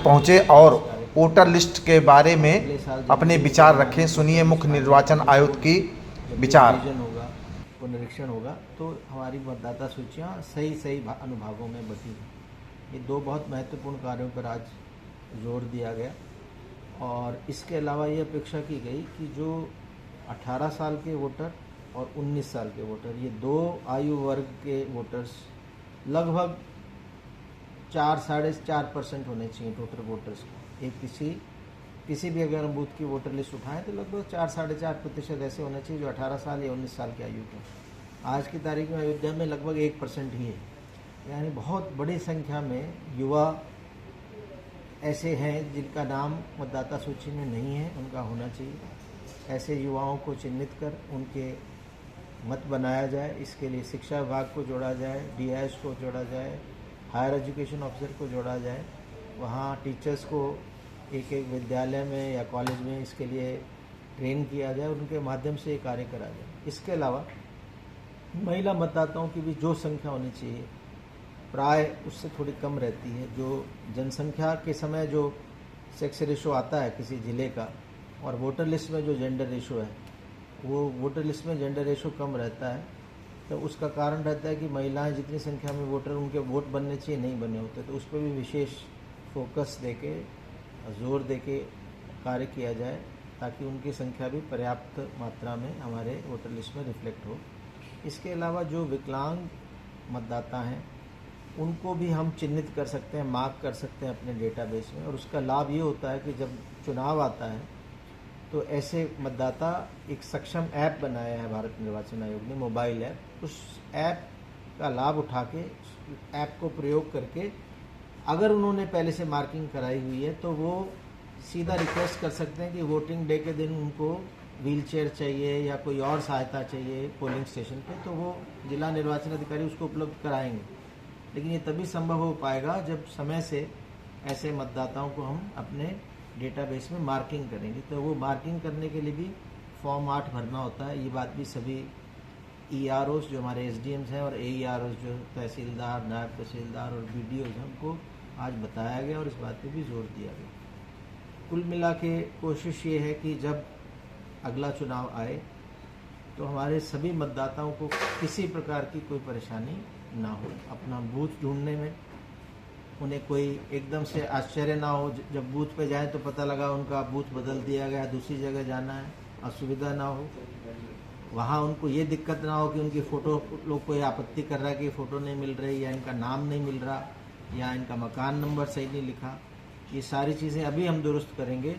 आयुक्त पहुंचे और वोटर लिस्ट के बारे में अपने विचार रखें। सुनिए मुख्य निर्वाचन आयुक्त की विचार। होगा, पुनरीक्षण होगा तो हमारी मतदाता सूचियाँ सही अनुभागों में बटी हैं। ये 2 बहुत महत्वपूर्ण कार्यों पर आज जोर दिया गया और इसके अलावा ये अपेक्षा की गई कि जो 18 साल के वोटर और 19 साल के वोटर, ये 2 आयु वर्ग के वोटर्स लगभग 4-4.5% होने चाहिए टोटल वोटर्स को। एक किसी भी अगर हम बूथ की वोटर लिस्ट उठाएं तो लगभग 4-4.5% ऐसे होने चाहिए जो 18 साल या 19 साल की आयु के। आज की तारीख में अयोध्या में लगभग 1% ही है, यानी बहुत बड़ी संख्या में युवा ऐसे हैं जिनका नाम मतदाता सूची में नहीं है, उनका होना चाहिए। ऐसे युवाओं को चिन्हित कर उनके मत बनाया जाए। इसके लिए शिक्षा विभाग को जोड़ा जाए, DIS को जोड़ा जाए, हायर एजुकेशन ऑफिसर को जोड़ा जाए, वहाँ टीचर्स को एक विद्यालय में या कॉलेज में इसके लिए ट्रेन किया जाए, उनके माध्यम से ये कार्य करा जाए। इसके अलावा महिला मतदाताओं की भी जो संख्या होनी चाहिए प्राय उससे थोड़ी कम रहती है। जो जनसंख्या के समय जो सेक्स रेशो आता है किसी ज़िले का और वोटर लिस्ट में जो जेंडर रेशो है, वो वोटर लिस्ट में जेंडर रेशो कम रहता है, तो उसका कारण रहता है कि महिलाएं जितनी संख्या में वोटर उनके वोट बनने चाहिए नहीं बने होते, तो उस पर भी विशेष फोकस देके जोर देके कार्य किया जाए ताकि उनकी संख्या भी पर्याप्त मात्रा में हमारे वोटर लिस्ट में रिफ्लेक्ट हो। इसके अलावा जो विकलांग मतदाता हैं उनको भी हम चिन्हित कर सकते हैं, मार्क कर सकते हैं अपने डेटाबेस में, और उसका लाभ ये होता है कि जब चुनाव आता है तो ऐसे मतदाता एक सक्षम ऐप बनाया है भारत निर्वाचन आयोग ने, मोबाइल ऐप। उस ऐप का लाभ उठा के ऐप को प्रयोग करके अगर उन्होंने पहले से मार्किंग कराई हुई है तो वो सीधा रिक्वेस्ट कर सकते हैं कि वोटिंग डे के दिन उनको व्हीलचेयर चाहिए या कोई और सहायता चाहिए पोलिंग स्टेशन पे, तो वो जिला निर्वाचन अधिकारी उसको उपलब्ध कराएंगे। लेकिन ये तभी संभव हो पाएगा जब समय से ऐसे मतदाताओं को हम अपने डेटाबेस में मार्किंग करेंगे। तो वो मार्किंग करने के लिए भी फॉर्म 8 भरना होता है। ये बात भी सभी EROs जो हमारे SDMs हैं और AEROs जो तहसीलदार, नायब तहसीलदार और BDOs हैं उनको आज बताया गया और इस बात पे भी जोर दिया गया। कुल मिला के कोशिश ये है कि जब अगला चुनाव आए तो हमारे सभी मतदाताओं को किसी प्रकार की कोई परेशानी ना हो अपना बूथ ढूंढने में। उन्हें कोई एकदम से आश्चर्य ना हो जब बूथ पे जाए तो पता लगा उनका बूथ बदल दिया गया, दूसरी जगह जाना है, असुविधा ना हो। वहाँ उनको ये दिक्कत ना हो कि उनकी फ़ोटो लोग कोई आपत्ति कर रहा है कि फ़ोटो नहीं मिल रही या इनका नाम नहीं मिल रहा या इनका मकान नंबर सही नहीं लिखा। ये सारी चीज़ें अभी हम दुरुस्त करेंगे